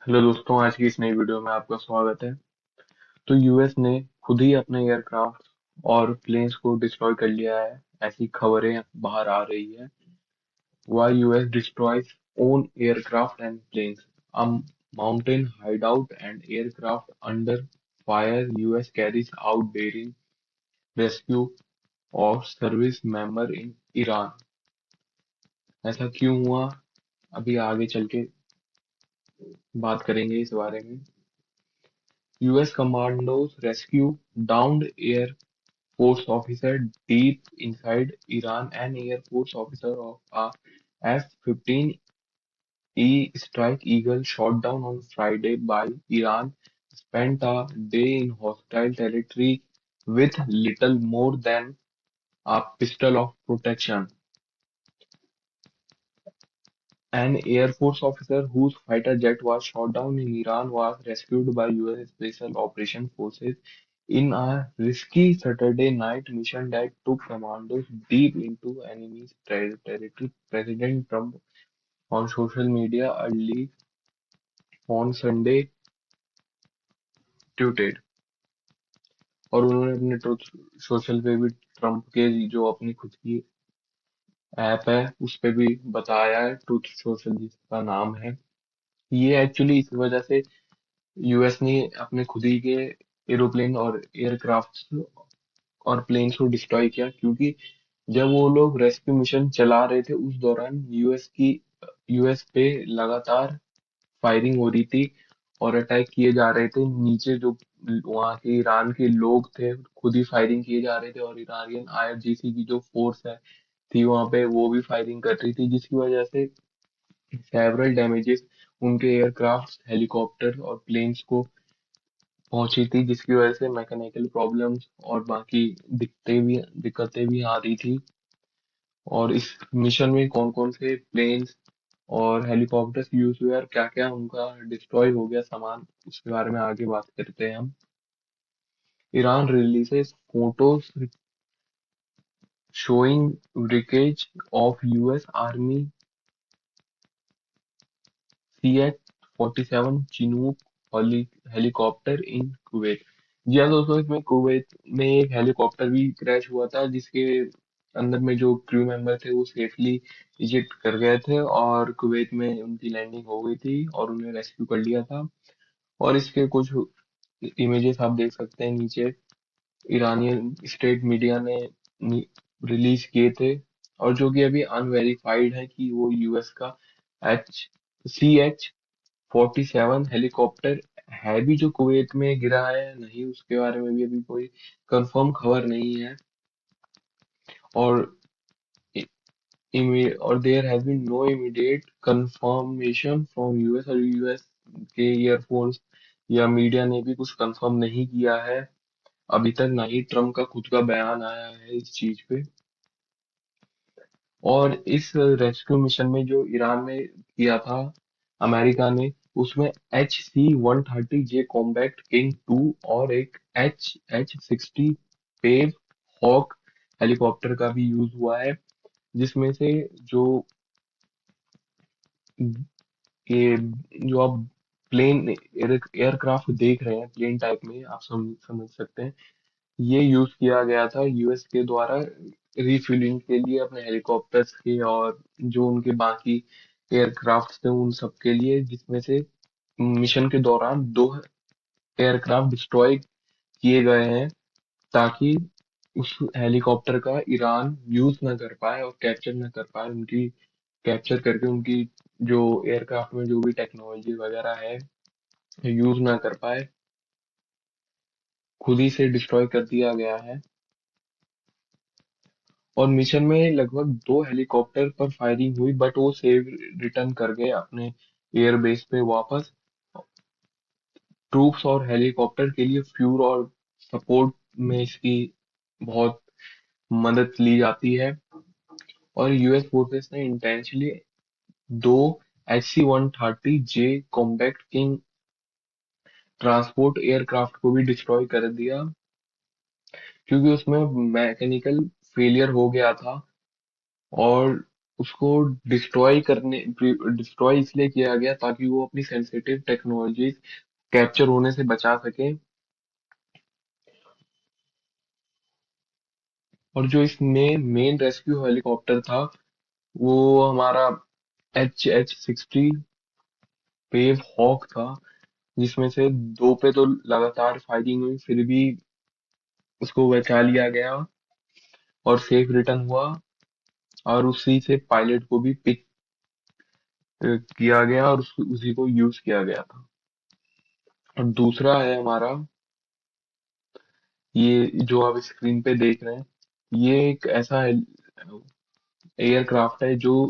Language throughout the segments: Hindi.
हेलो दोस्तों, आज की इस नई वीडियो में आपका स्वागत है। तो यूएस ने खुद ही अपने एयरक्राफ्ट और प्लेन्स को डिस्ट्रॉय कर लिया है, ऐसी खबरें बाहर आ रही है। Why US destroys own aircraft and planes? A mountain hideout and aircraft under fire, US carries out daring rescue of service member in Iran। ऐसा क्यों हुआ? अभी आगे चल के बात करेंगे इस बारे में। US commandos rescue downed air Force officer deep inside Iran. An Air Force officer of a F-15E Strike Eagle shot down on Friday by Iran spent a day in hostile territory with little more than a pistol of protection. An Air Force officer whose fighter jet was shot down in Iran was rescued by US Special Operations Forces in a risky Saturday night mission that took commandos deep into enemy territory. President Trump on social media early on Sunday tweeted, और उन्होंने अपने ट्रुथ सोशल पे भी ट्रम्प के जो अपनी खुद की ऐप है उस पे भी बताया है, ट्रुथ सोशल जिसका नाम है। ये एक्चुअली इस वजह से यूएस ने अपने खुद ही के एरोप्लेन और एयरक्राफ्ट और प्लेन्स को डिस्ट्रॉय किया, क्योंकि जब वो लोग रेस्क्यू मिशन चला रहे थे उस दौरान यूएस पे लगातार फायरिंग हो रही थी और अटैक किए जा रहे थे। नीचे जो वहाँ के ईरान के लोग थे खुद ही फायरिंग किए जा रहे थे, और ईरानियन आईआरजीसी की जो फोर्स है थी वहाँ पे वो भी फायरिंग कर रही थी, जिसकी वजह से सेवरल डैमेजेस उनके एयरक्राफ्ट, हेलीकॉप्टर और प्लेन्स को पहुंची थी, जिसकी वजह से मैकेनिकल प्रॉब्लम्स और बाकी दिक्कतें भी आ रही थी। और इस मिशन में कौन कौन से प्लेन्स और हेलीकॉप्टर्स यूज हुए और क्या क्या उनका डिस्ट्रॉय हो गया सामान, उसके बारे में आगे बात करते हैं हम। Iran releases photos showing wreckage of US Army CH-47 Chinook helicopter in Kuwait. जी हाँ दोस्तों, इसमें कुवैत में एक हेलीकॉप्टर भी क्रैश हुआ था, जिसके अंदर में जो क्रू मेंबर थे वो सेफली इजेक्ट कर गए थे और कुवैत में उनकी लैंडिंग हो गई थी और उन्हें रेस्क्यू कर लिया था। और इसके कुछ इमेजेस आप देख सकते हैं नीचे, ईरानियन स्टेट मीडिया ने रिलीज किए थे, और जो कि अभी अनवेरिफाइड है कि वो यूएस का CH-47 हेलीकॉप्टर है भी जो कुवैत में गिरा है या नहीं, उसके बारे में भी अभी कोई कंफर्म खबर नहीं है। और और there has been no immediate confirmation from US, और यूएस के एयरफोर्स या मीडिया ने भी कुछ कंफर्म नहीं किया है अभी तक, ना ही ट्रम्प का खुद का बयान आया है इस चीज पे। और इस रेस्क्यू मिशन में जो ईरान ने किया था अमेरिका ने, उसमें HC-130J कॉम्बैट किंग 2 और एक H-60 पेव हॉक हेलीकॉप्टर का भी यूज हुआ है, जिसमें से जो ये जो आप प्लेन एयरक्राफ्ट देख रहे हैं प्लेन टाइप में, आप समझ सकते हैं, ये यूज किया गया था यूएस के द्वारा रिफ्यूलिंग के लिए अपने हेलीकॉप्टर्स के और जो उनके बाकी एयरक्राफ्ट थे उन सब के लिए, जिसमें से मिशन के दौरान दो एयरक्राफ्ट डिस्ट्रॉय किए गए हैं, ताकि उस हेलीकॉप्टर का ईरान यूज ना कर पाए और कैप्चर ना कर पाए, उनकी कैप्चर करके उनकी जो एयरक्राफ्ट में जो भी टेक्नोलॉजी वगैरह है यूज ना कर पाए, खुद ही से डिस्ट्रॉय कर दिया गया है। और मिशन में लगभग दो हेलीकॉप्टर पर फायरिंग हुई, बट वो सेव रिटर्न कर गए अपने एयर बेस पे वापस। ट्रूप्स और हेलीकॉप्टर के लिए फ्यूल और सपोर्ट में इसकी बहुत मदद ली जाती है। और यूएस फोर्सेस ने इंटेंशनली दो HC-130J combat king transport aircraft को भी डिस्ट्रॉय कर दिया, क्योंकि उसमें मैकेनिकल फेलियर हो गया था। और उसको डिस्ट्रॉय इसलिए किया गया ताकि वो अपनी सेंसिटिव टेक्नोलॉजी कैप्चर होने से बचा सके। और जो इसमें मेन रेस्क्यू हेलीकॉप्टर था वो हमारा HH-60 वेव हॉक था, जिसमें से दो पे तो लगातार फायरिंग हुई फिर भी उसको बचा लिया गया और सेफ रिटर्न हुआ। और उसी से पायलट को भी पिक किया गया और उसी को यूज किया गया था। और दूसरा है हमारा, ये जो आप स्क्रीन पे देख रहे हैं, ये एक ऐसा एयरक्राफ्ट है जो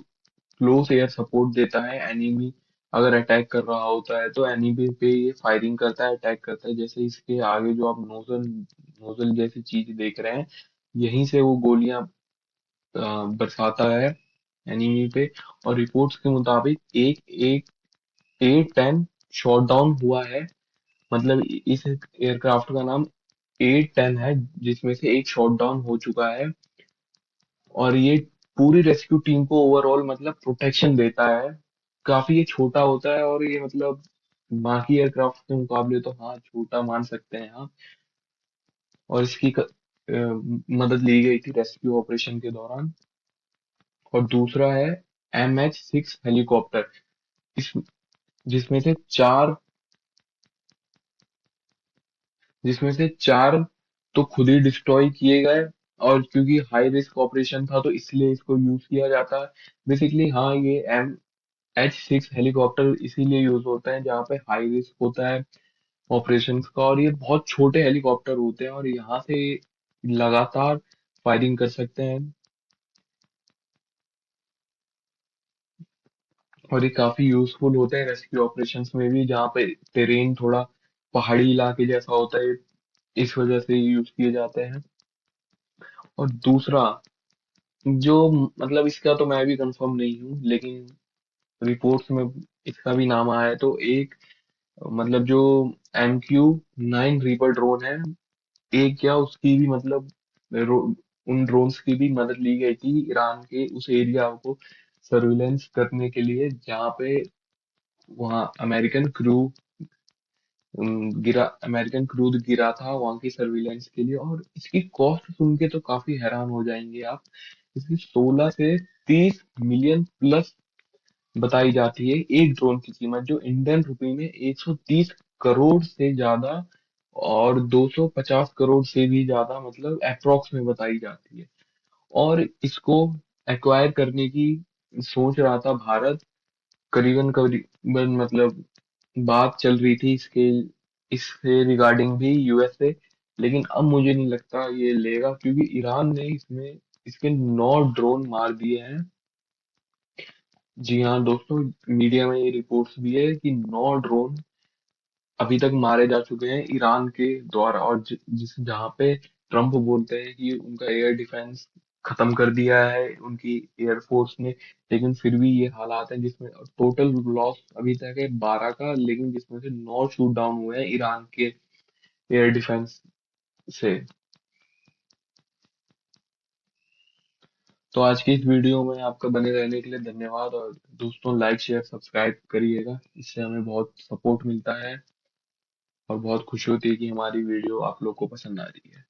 क्लोज एयर सपोर्ट देता है। एनिमी अगर अटैक कर रहा होता है तो एनिमी पे ये फायरिंग करता है, अटैक करता है। जैसे इसके आगे जो आप नोजल नोजल जैसी चीज देख रहे हैं, यहीं से वो गोलियां बरसाता है एनिमी पे। और रिपोर्ट्स के मुताबिक एक एक A-10 शॉट डाउन हुआ है। मतलब इस एयरक्राफ्ट का नाम A-10 है, जिसमें से एक शॉट डाउन हो चुका है। और ये पूरी रेस्क्यू टीम को ओवरऑल मतलब प्रोटेक्शन देता है। काफी ये छोटा होता है और ये मतलब बाकी एयरक्राफ्ट के मुकाबले तो हाँ छोटा मान सकते हैं हाँ। और इसकी मदद ली गई थी रेस्क्यू ऑपरेशन के दौरान। और दूसरा है MH-6 हेलीकॉप्टर, इस जिसमें से चार जिसमें से चार तो खुद ही डिस्ट्रॉय किए गए। और क्योंकि हाई रिस्क ऑपरेशन था तो इसलिए इसको यूज किया जाता है। बेसिकली हाँ, ये MH-6 हेलीकॉप्टर इसीलिए यूज होता है जहाँ पे हाई रिस्क होता है ऑपरेशंस का। और ये बहुत छोटे हेलीकॉप्टर होते हैं और यहाँ से लगातार फायरिंग कर सकते हैं। और ये काफी यूजफुल होते हैं रेस्क्यू ऑपरेशंस में भी, जहाँ पे टेरेन थोड़ा पहाड़ी इलाके जैसा होता है, इस वजह से यूज किए जाते हैं। और दूसरा जो मतलब इसका तो मैं भी कंफर्म नहीं हूँ, लेकिन रिपोर्ट्स में इसका भी नाम आया है। तो एक मतलब जो MQ-9 रीपर ड्रोन है, एक क्या उसकी भी मतलब उन ड्रोन्स की भी मदद ली गई थी ईरान के उस एरिया को सर्विलेंस करने के लिए, जहाँ पे वहाँ अमेरिकन क्रू गिरा था वहाँ की सर्विलेंस के लिए। और इसकी कॉस्ट सुन के तो काफी हैरान हो जाएंगे आप। इसकी 16 से 30 मिलियन प्लस बताई जाती है एक ड्रोन की कीमत, जो इंडियन रुपए में 130 करोड़ से ज्यादा और 250 करोड़ से भी ज्यादा मतलब अप्रोक्स में बताई जाती है। और इसको एक्वायर करने की सोच रहा था भारत, करीबन करीबन मतलब बात चल रही थी इससे रिगार्डिंग भी US से। लेकिन अब मुझे नहीं लगता ये लेगा, क्योंकि ईरान ने इसमें इसके 9 ड्रोन मार दिए हैं। जी हाँ दोस्तों, मीडिया में ये रिपोर्ट्स भी है कि 9 ड्रोन अभी तक मारे जा चुके हैं ईरान के द्वारा। और जहाँ पे ट्रम्प बोलते हैं कि उनका एयर डिफेंस खत्म कर दिया है उनकी एयरफोर्स ने, लेकिन फिर भी ये हालात हैं जिसमें टोटल लॉस अभी तक है 12 का, लेकिन जिसमें से 9 शूट डाउन हुए हैं ईरान के एयर डिफेंस से। तो आज की इस वीडियो में आपका बने रहने के लिए धन्यवाद। और दोस्तों लाइक शेयर सब्सक्राइब करिएगा, इससे हमें बहुत सपोर्ट मिलता है और बहुत खुशी होती है कि हमारी वीडियो आप लोग को पसंद आ रही है।